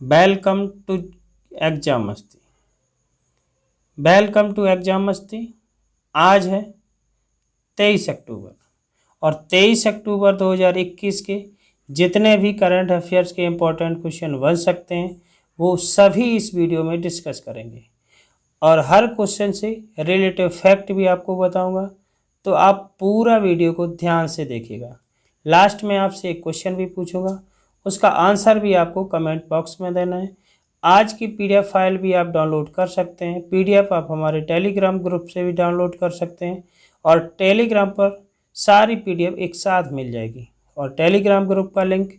Welcome to exam मस्ती। Welcome to exam मस्ती। आज है 23 अक्टूबर और 23 अक्टूबर 2021 के जितने भी करंट अफेयर्स के इम्पोर्टेंट क्वेश्चन बन सकते हैं वो सभी इस वीडियो में डिस्कस करेंगे और हर क्वेश्चन से रिलेटिव फैक्ट भी आपको बताऊंगा, तो आप पूरा वीडियो को ध्यान से देखिएगा। लास्ट में आपसे एक क्वेश्चन भी पूछूंगा, उसका आंसर भी आपको कमेंट बॉक्स में देना है। आज की पीडीएफ फाइल भी आप डाउनलोड कर सकते हैं। पीडीएफ आप हमारे टेलीग्राम ग्रुप से भी डाउनलोड कर सकते हैं और टेलीग्राम पर सारी पीडीएफ एक साथ मिल जाएगी और टेलीग्राम ग्रुप का लिंक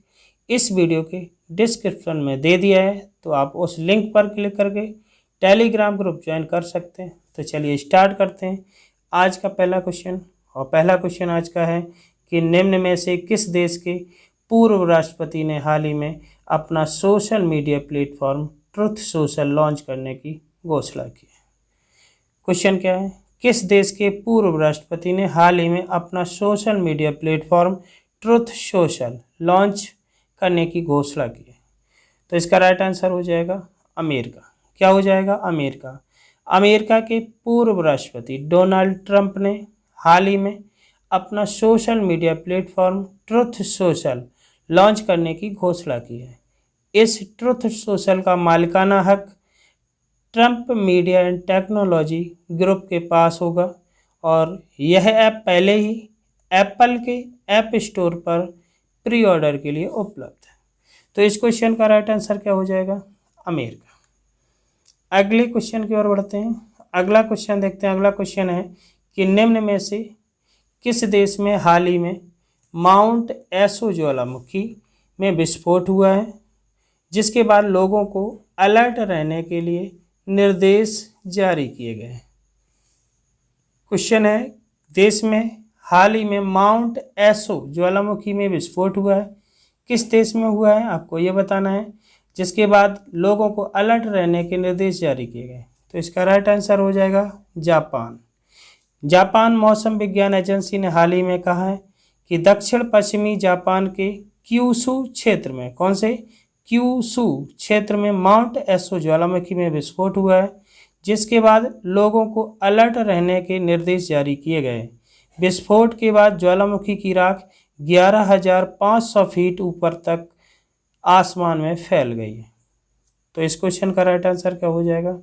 इस वीडियो के डिस्क्रिप्शन में दे दिया है, तो आप उस लिंक पर क्लिक करके टेलीग्राम ग्रुप ज्वाइन कर सकते हैं। तो चलिए स्टार्ट करते हैं आज का पहला क्वेश्चन। और पहला क्वेश्चन आज का है कि निम्न में से किस देश के पूर्व राष्ट्रपति ने हाल ही में अपना social media platform truth social launch करने की घोषणा की है। क्वेश्चन क्या है, किस देश के पूर्व राष्ट्रपति ने हाल ही में अपना social media platform truth social launch करने की घोषणा की है। तो इसका राइट आंसर हो जाएगा अमेरिका। क्या हो जाएगा? अमेरिका। अमेरिका के पूर्व राष्ट्रपति डोनाल्ड ट्रंप ने हाल ही में अपना social media platform truth social launch करने की घोषणा की है। इस ट्रुथ सोशल का मालिकाना हक Trump media and technology group के पास होगा और यह ऐप पहले ही एप्पल के ऐप स्टोर पर प्री ऑर्डर के लिए उपलब्ध है। तो इस क्वेश्चन का राइट आंसर क्या हो जाएगा? अमेरिका। अगले क्वेश्चन की ओर बढ़ते हैं। अगला क्वेश्चन देखते हैं। अगला क्वेश्चन है कि निम्न में से किस देश में हाल ही में माउंट एसो ज्वालामुखी में विस्फोट हुआ है, जिसके बाद लोगों को अलर्ट रहने के लिए निर्देश जारी किए गए। क्वेश्चन है, देश में हाल ही में माउंट एसो ज्वालामुखी में विस्फोट हुआ है, किस देश में हुआ है आपको ये बताना है, जिसके बाद लोगों को अलर्ट रहने के निर्देश जारी किए गए। तो इसका राइट आंसर हो जाएगा जापान। जापान मौसम विज्ञान एजेंसी ने हाल ही में कहा है कि दक्षिण पश्चिमी जापान के क्यूशू क्षेत्र में, कौन से? क्यूशू क्षेत्र में माउंट एसो ज्वालामुखी में विस्फोट हुआ है, जिसके बाद लोगों को अलर्ट रहने के निर्देश जारी किए गए। विस्फोट के बाद ज्वालामुखी की राख 11,500 फीट ऊपर तक आसमान में फैल गई है। तो इस क्वेश्चन का राइट आंसर क्या हो जाएगा?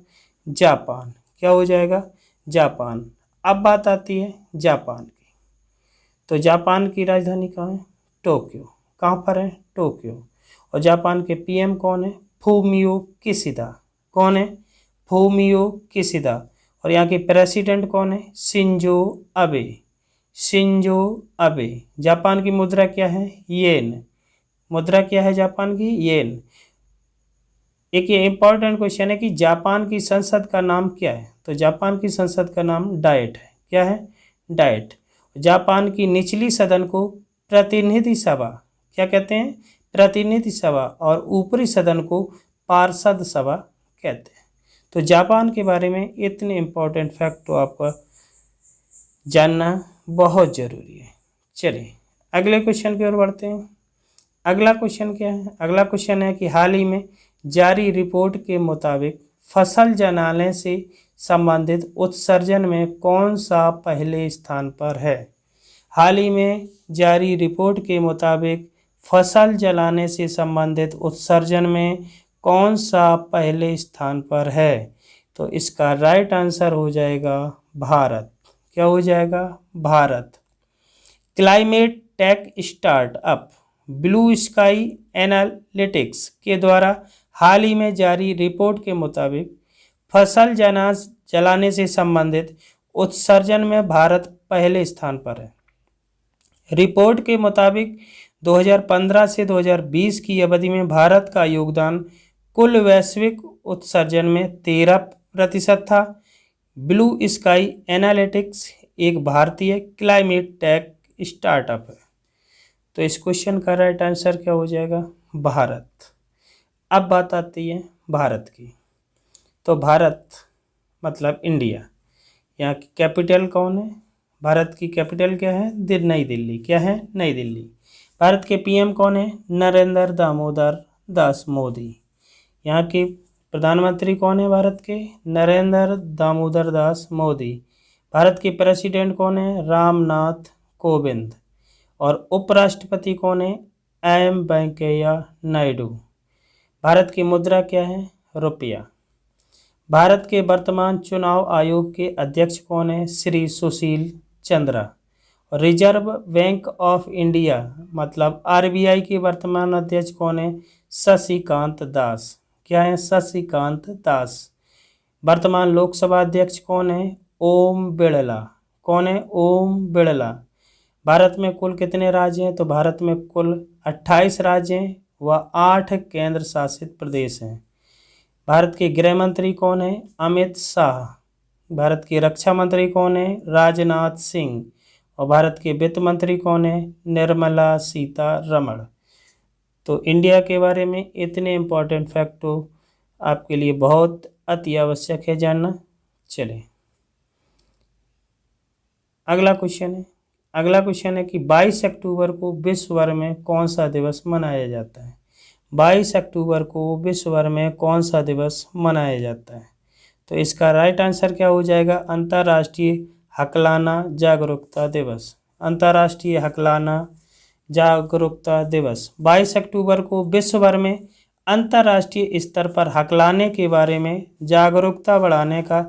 जापान। क्या हो जाएगा? जापान। अब बात आती है जापान की। तो जापान की राजधानी कहाँ है? टोक्यो। कहाँ पर है? टोक्यो। और जापान के पीएम कौन है? Fumio Kishida. कौन है? Fumio Kishida. और यहाँ के प्रेसिडेंट कौन है? Shinzo Abe. Shinzo Abe. Japan की मुद्रा क्या है? येन। मुद्रा क्या है जापान की? येन। एक ये इंपॉर्टेंट क्वेश्चन है कि जापान की संसद का नाम क्या है? तो जापान की संसद का नाम डाइट है। क्या है? डाइट। जापान की निचली सदन को प्रतिनिधि सभा क्या कहते हैं? प्रतिनिधि सभा। और ऊपरी सदन को पार्षद सभा कहते हैं। तो जापान के बारे में इतने इंपॉर्टेंट फैक्ट तो आपका जानना बहुत ज़रूरी है। चलिए अगले क्वेश्चन की ओर बढ़ते हैं। अगला क्वेश्चन क्या है? अगला क्वेश्चन है कि हाल ही में जारी रिपोर्ट के मुताबिक फसल जलाने से संबंधित उत्सर्जन में कौन सा पहले स्थान पर है? हाल ही में जारी रिपोर्ट के मुताबिक फसल जलाने से संबंधित उत्सर्जन में कौन सा पहले स्थान पर है? तो इसका राइट आंसर हो जाएगा भारत। क्या हो जाएगा? Bharat. Climate tech startup blue sky analytics के द्वारा हाल ही में जारी रिपोर्ट के मुताबिक फसल जलाने से संबंधित उत्सर्जन में भारत पहले स्थान पर है। रिपोर्ट के मुताबिक 2015 से 2020 की अवधि में भारत का योगदान कुल वैश्विक उत्सर्जन में 13% था। ब्लू स्काई एनालिटिक्स एक भारतीय क्लाइमेट टेक स्टार्टअप है। तो इस क्वेश्चन का राइट आंसर क्या हो जाएगा? भारत। अब बात आती है भारत की। तो भारत मतलब इंडिया। यहाँ की कैपिटल कौन है? भारत की कैपिटल क्या है? नई दिल्ली। क्या है? नई दिल्ली। भारत के पीएम कौन है? नरेंद्र दामोदर दास मोदी। यहाँ के प्रधानमंत्री कौन है भारत के? नरेंद्र दामोदर दास मोदी। भारत के प्रेसिडेंट कौन है? रामनाथ कोविंद। और उपराष्ट्रपति कौन है? एम वेंकैया नायडू। भारत की मुद्रा क्या है? रुपया। भारत के वर्तमान चुनाव आयोग के अध्यक्ष कौन है? Shri Sushil Chandra. Reserve bank of India मतलब आरबीआई के वर्तमान अध्यक्ष कौन है? शशिकांत दास। क्या है? शशिकांत दास। वर्तमान लोकसभा अध्यक्ष कौन है? ओम बिड़ला। कौन है? ओम बिड़ला। भारत में कुल कितने राज्य हैं? तो भारत में कुल 28 राज्य हैं व 8 केंद्र शासित प्रदेश हैं। भारत के गृह मंत्री कौन है? अमित शाह। भारत के रक्षा मंत्री कौन है? राजनाथ सिंह। और भारत के वित्त मंत्री कौन है? निर्मला सीतारमण। तो इंडिया के बारे में इतने इम्पोर्टेंट फैक्ट आपके लिए बहुत अति आवश्यक है जानना। चलें अगला क्वेश्चन है कि 22 अक्टूबर को विश्व भर में कौन सा दिवस मनाया जाता है? 22 अक्टूबर को विश्व भर में कौन सा दिवस मनाया जाता है? तो इसका राइट आंसर क्या हो जाएगा? अंतर्राष्ट्रीय हकलाना जागरूकता दिवस। अंतर्राष्ट्रीय हकलाना जागरूकता दिवस 22 अक्टूबर को विश्व भर में अंतर्राष्ट्रीय स्तर पर हकलाने के बारे में जागरूकता बढ़ाने का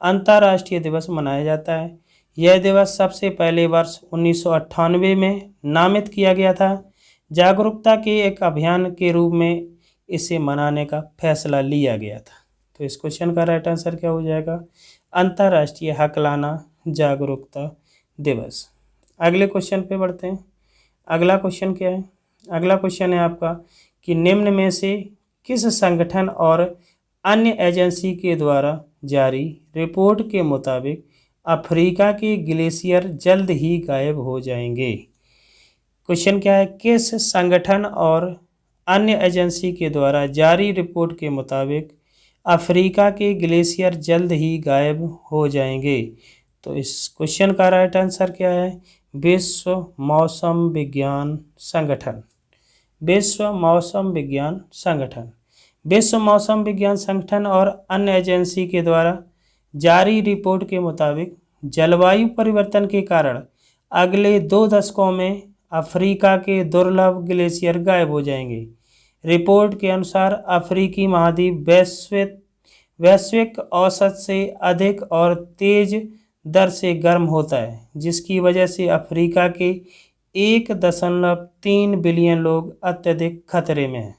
अंतर्राष्ट्रीय दिवस मनाया जाता है। यह दिवस सबसे पहले वर्ष 1998 में नामित किया गया था। जागरूकता के एक अभियान के रूप में इसे मनाने का फैसला लिया गया था। तो इस क्वेश्चन का राइट आंसर क्या हो जाएगा? अंतर्राष्ट्रीय हकलाना जागरूकता दिवस। अगले क्वेश्चन पे बढ़ते हैं। अगला क्वेश्चन क्या है? अगला क्वेश्चन है आपका कि निम्न में से किस संगठन और अन्य एजेंसी के द्वारा जारी रिपोर्ट के मुताबिक अफ्रीका के ग्लेशियर जल्द ही गायब हो जाएंगे? क्वेश्चन क्या है? किस संगठन और अन्य एजेंसी के द्वारा जारी रिपोर्ट के मुताबिक अफ्रीका के ग्लेशियर जल्द ही गायब हो जाएंगे? तो इस क्वेश्चन का राइट आंसर क्या है? विश्व मौसम विज्ञान संगठन। विश्व मौसम विज्ञान संगठन। विश्व मौसम विज्ञान संगठन और अन्य एजेंसी के द्वारा जारी रिपोर्ट के मुताबिक जलवायु परिवर्तन के कारण अगले 2 दशकों में अफ्रीका के दुर्लभ ग्लेशियर गायब हो जाएंगे। रिपोर्ट के अनुसार अफ्रीकी महाद्वीप वैश्विक औसत से अधिक और तेज दर से गर्म होता है, जिसकी वजह से अफ्रीका के 1.3 बिलियन लोग अत्यधिक खतरे में हैं।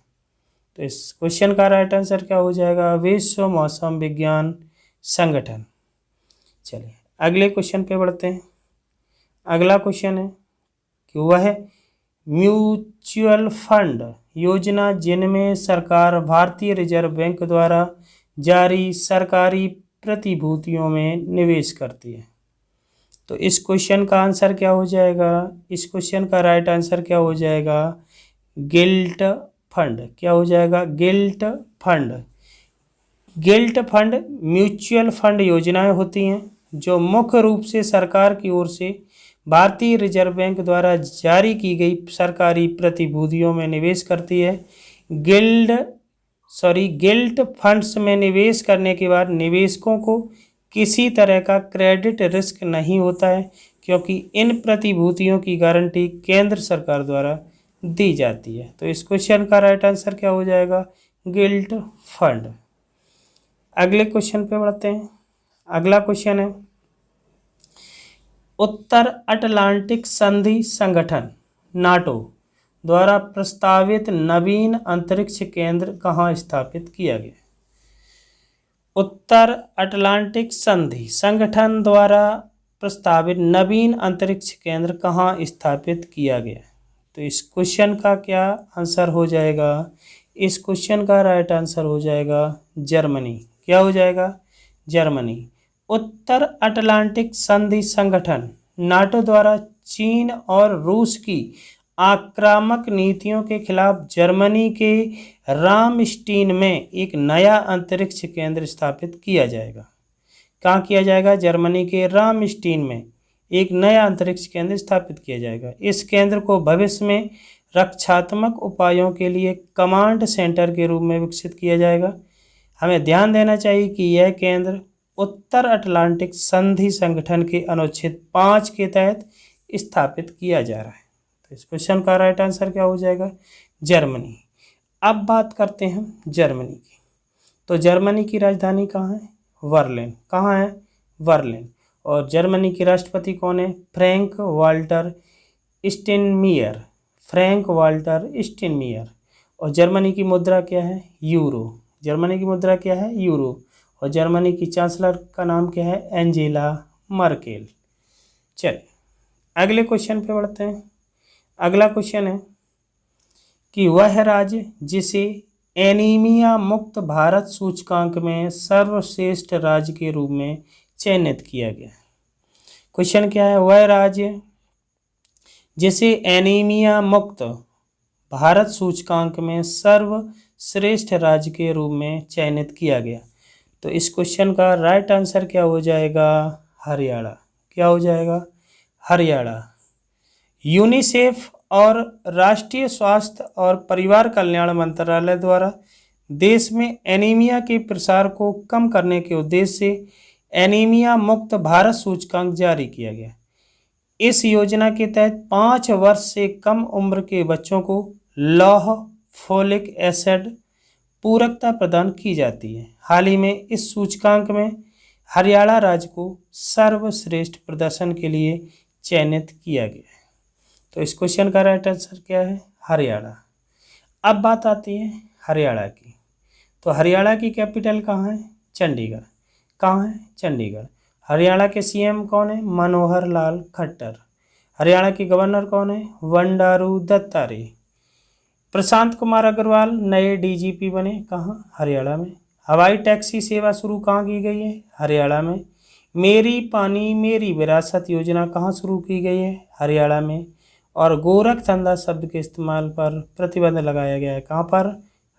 तो इस क्वेश्चन का राइट आंसर क्या हो जाएगा? विश्व मौसम विज्ञान संगठन। चलिए अगले क्वेश्चन पे बढ़ते हैं। अगला क्वेश्चन है कि वह म्यूचुअल फंड योजना जिनमें सरकार भारतीय रिजर्व बैंक द्वारा जारी सरकारी प्रतिभूतियों में निवेश करती है। तो इस क्वेश्चन का आंसर क्या हो जाएगा? इस क्वेश्चन का राइट आंसर क्या हो जाएगा? Guilt fund. क्या हो जाएगा? Guilt fund. Guilt fund mutual fund योजनाएं होती हैं जो मुख्य रूप से सरकार की ओर से भारतीय रिजर्व बैंक द्वारा जारी की गई सरकारी प्रतिभूतियों में निवेश करती है। गिल्ट फंड्स में निवेश करने के बाद निवेशकों को किसी तरह का क्रेडिट रिस्क नहीं होता है, क्योंकि इन प्रतिभूतियों की गारंटी केंद्र सरकार द्वारा दी जाती है। तो इस क्वेश्चन का राइट आंसर क्या हो जाएगा? Guilt fund. अगले क्वेश्चन पे बढ़ते हैं। अगला क्वेश्चन है उत्तर अटलांटिक संधि संगठन नाटो द्वारा प्रस्तावित नवीन अंतरिक्ष केंद्र कहाँ स्थापित किया गया? उत्तर अटलांटिक संधि संगठन द्वारा प्रस्तावित नवीन अंतरिक्ष केंद्र कहाँ स्थापित किया गया? तो इस क्वेश्चन का क्या आंसर हो जाएगा? इस क्वेश्चन का राइट आंसर हो जाएगा जर्मनी। क्या हो जाएगा? जर्मनी। उत्तर अटलांटिक संधि संगठन नाटो द्वारा चीन और रूस की आक्रामक नीतियों के खिलाफ जर्मनी के रामस्टीन में एक नया अंतरिक्ष केंद्र स्थापित किया जाएगा। कहाँ किया जाएगा? जर्मनी के रामस्टीन में एक नया अंतरिक्ष केंद्र स्थापित किया जाएगा। इस केंद्र को भविष्य में रक्षात्मक उपायों के लिए कमांड सेंटर के रूप में विकसित किया जाएगा। हमें ध्यान देना चाहिए कि यह केंद्र उत्तर अटलांटिक संधि संगठन के अनुच्छेद 5 के तहत स्थापित किया जा रहा है। तो इस क्वेश्चन का राइट आंसर क्या हो जाएगा? जर्मनी। अब बात करते हैं जर्मनी की। तो जर्मनी की राजधानी कहाँ है? बर्लिन। कहाँ है? बर्लिन। और जर्मनी के राष्ट्रपति कौन है? Frank Walter Steinmeier. Frank Walter Steinmeier. और जर्मनी की मुद्रा क्या है? यूरो। जर्मनी की मुद्रा क्या है? यूरो। और जर्मनी की चांसलर का नाम क्या है? Angela Merkel. चलिए अगले क्वेश्चन पे बढ़ते हैं। अगला क्वेश्चन है कि वह राज्य जिसे एनीमिया मुक्त भारत सूचकांक में सर्वश्रेष्ठ राज्य के रूप में चयनित किया गया। क्वेश्चन क्या है? वह राज्य जिसे एनीमिया मुक्त भारत सूचकांक में सर्वश्रेष्ठ राज्य के रूप में चयनित किया गया। तो इस क्वेश्चन का राइट आंसर क्या हो जाएगा? हरियाणा। क्या हो जाएगा? हरियाणा। यूनिसेफ और राष्ट्रीय स्वास्थ्य और परिवार कल्याण मंत्रालय द्वारा देश में एनीमिया के प्रसार को कम करने के उद्देश्य से एनीमिया मुक्त भारत सूचकांक जारी किया गया। इस योजना के तहत 5 वर्ष से कम उम्र के बच्चों को लौह, फोलिक एसिड पूरकता प्रदान की जाती है। हाल ही में इस सूचकांक में हरियाणा राज्य को सर्वश्रेष्ठ प्रदर्शन के लिए चयनित किया गया है। तो इस क्वेश्चन का राइट आंसर क्या है? हरियाणा। अब बात आती है हरियाणा की। तो हरियाणा की कैपिटल कहाँ है? चंडीगढ़। कहाँ है? चंडीगढ़। हरियाणा के सीएम कौन है? मनोहर लाल खट्टर। हरियाणा के गवर्नर कौन है? बंडारू दत्तात्रेय। प्रशांत कुमार अग्रवाल नए डीजीपी बने। कहाँ? हरियाणा में। हवाई टैक्सी सेवा शुरू कहाँ की गई है? हरियाणा में। मेरी पानी मेरी विरासत योजना कहाँ शुरू की गई है? हरियाणा में। और गोरख धंधा शब्द के इस्तेमाल पर प्रतिबंध लगाया गया है। कहाँ पर?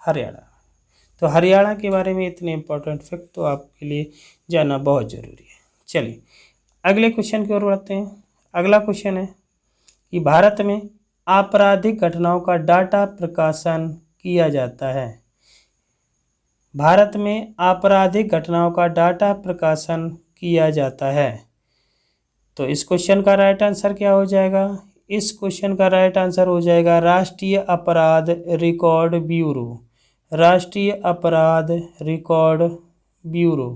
हरियाणा। तो हरियाणा के बारे में इतने इंपॉर्टेंट फैक्ट तो आपके लिए जानना बहुत ज़रूरी है। चलिए अगले क्वेश्चन की ओर बढ़ते हैं। अगला क्वेश्चन है कि भारत में आपराधिक घटनाओं का डाटा प्रकाशन किया जाता है। भारत में आपराधिक घटनाओं का डाटा प्रकाशन किया जाता है। तो इस क्वेश्चन का राइट आंसर क्या हो जाएगा? इस क्वेश्चन का राइट आंसर हो जाएगा राष्ट्रीय अपराध रिकॉर्ड ब्यूरो। राष्ट्रीय अपराध रिकॉर्ड ब्यूरो।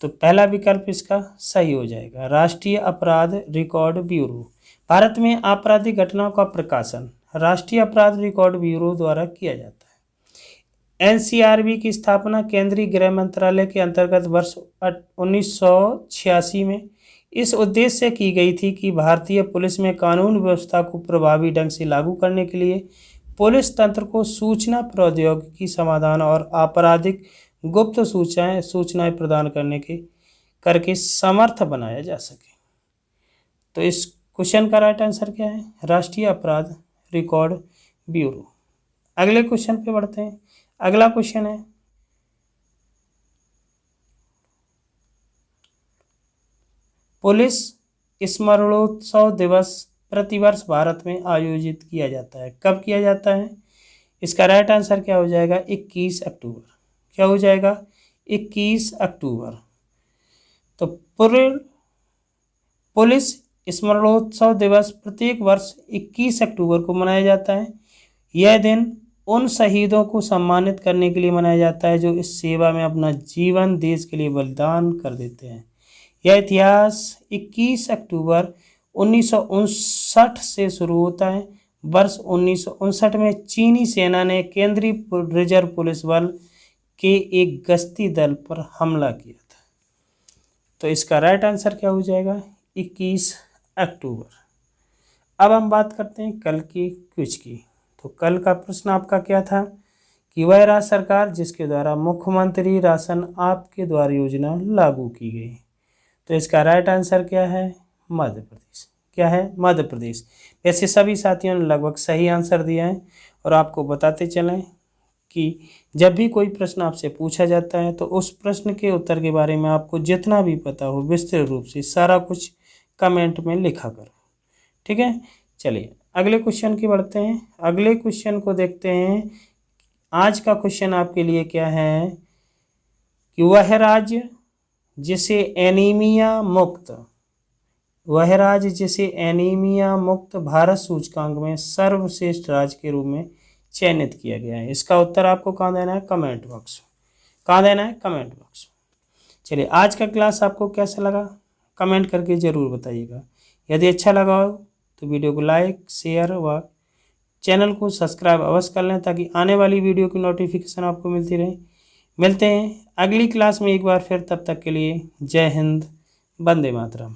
तो पहला विकल्प इसका सही हो जाएगा, राष्ट्रीय अपराध रिकॉर्ड ब्यूरो। भारत में आपराधिक घटनाओं का प्रकाशन राष्ट्रीय अपराध रिकॉर्ड ब्यूरो द्वारा किया जाता है। एनसीआरबी की स्थापना केंद्रीय गृह मंत्रालय के अंतर्गत वर्ष 1986 में इस उद्देश्य से की गई थी कि भारतीय पुलिस में कानून व्यवस्था को प्रभावी ढंग से लागू करने के लिए पुलिस तंत्र को सूचना प्रौद्योगिकी समाधान और आपराधिक गुप्त सूचनाएं प्रदान करके समर्थ बनाया जा सके। तो इस क्वेश्चन का राइट आंसर क्या है? राष्ट्रीय अपराध रिकॉर्ड ब्यूरो। अगले क्वेश्चन पे बढ़ते हैं। अगला क्वेश्चन है पुलिस स्मरणोत्सव दिवस प्रतिवर्ष भारत में आयोजित किया जाता है। कब किया जाता है? इसका राइट आंसर क्या हो जाएगा? 21 अक्टूबर। क्या हो जाएगा? 21 अक्टूबर। तो पुलिस स्मरणोत्सव दिवस प्रत्येक वर्ष 21 अक्टूबर को मनाया जाता है। यह दिन उन शहीदों को सम्मानित करने के लिए मनाया जाता है जो इस सेवा में अपना जीवन देश के लिए बलिदान कर देते हैं। यह इतिहास 21 अक्टूबर 1959 से शुरू होता है। वर्ष 1959 में चीनी सेना ने केंद्रीय रिजर्व पुलिस बल के एक गश्ती दल पर हमला किया था। तो इसका राइट आंसर क्या हो जाएगा? 21 अक्टूबर। अब हम बात करते हैं कल की क्विज की। तो कल का प्रश्न आपका क्या था कि वह राज्य सरकार जिसके द्वारा मुख्यमंत्री राशन आपके द्वार योजना लागू की गई। तो इसका राइट आंसर क्या है? मध्य प्रदेश। क्या है? मध्य प्रदेश। वैसे सभी साथियों ने लगभग सही आंसर दिया है। और आपको बताते चलें कि जब भी कोई प्रश्न आपसे पूछा जाता है तो उस प्रश्न के उत्तर के बारे में आपको जितना भी पता हो विस्तृत रूप से सारा कुछ कमेंट में लिखा करो। ठीक है, चलिए अगले क्वेश्चन की बढ़ते हैं। अगले क्वेश्चन को देखते हैं। आज का क्वेश्चन आपके लिए क्या है कि वह राज्य जिसे एनीमिया मुक्त भारत सूचकांक में सर्वश्रेष्ठ राज्य के रूप में चयनित किया गया है। इसका उत्तर आपको कहाँ देना है? Comment box. कहाँ देना है? Comment box. चलिए, आज का क्लास आपको कैसा लगा कमेंट करके ज़रूर बताइएगा। यदि अच्छा लगा हो तो वीडियो को लाइक, शेयर व चैनल को सब्सक्राइब अवश्य कर लें ताकि आने वाली वीडियो की नोटिफिकेशन आपको मिलती रहे। मिलते हैं अगली क्लास में एक बार फिर, तब तक के लिए जय हिंद, वंदे मातरम।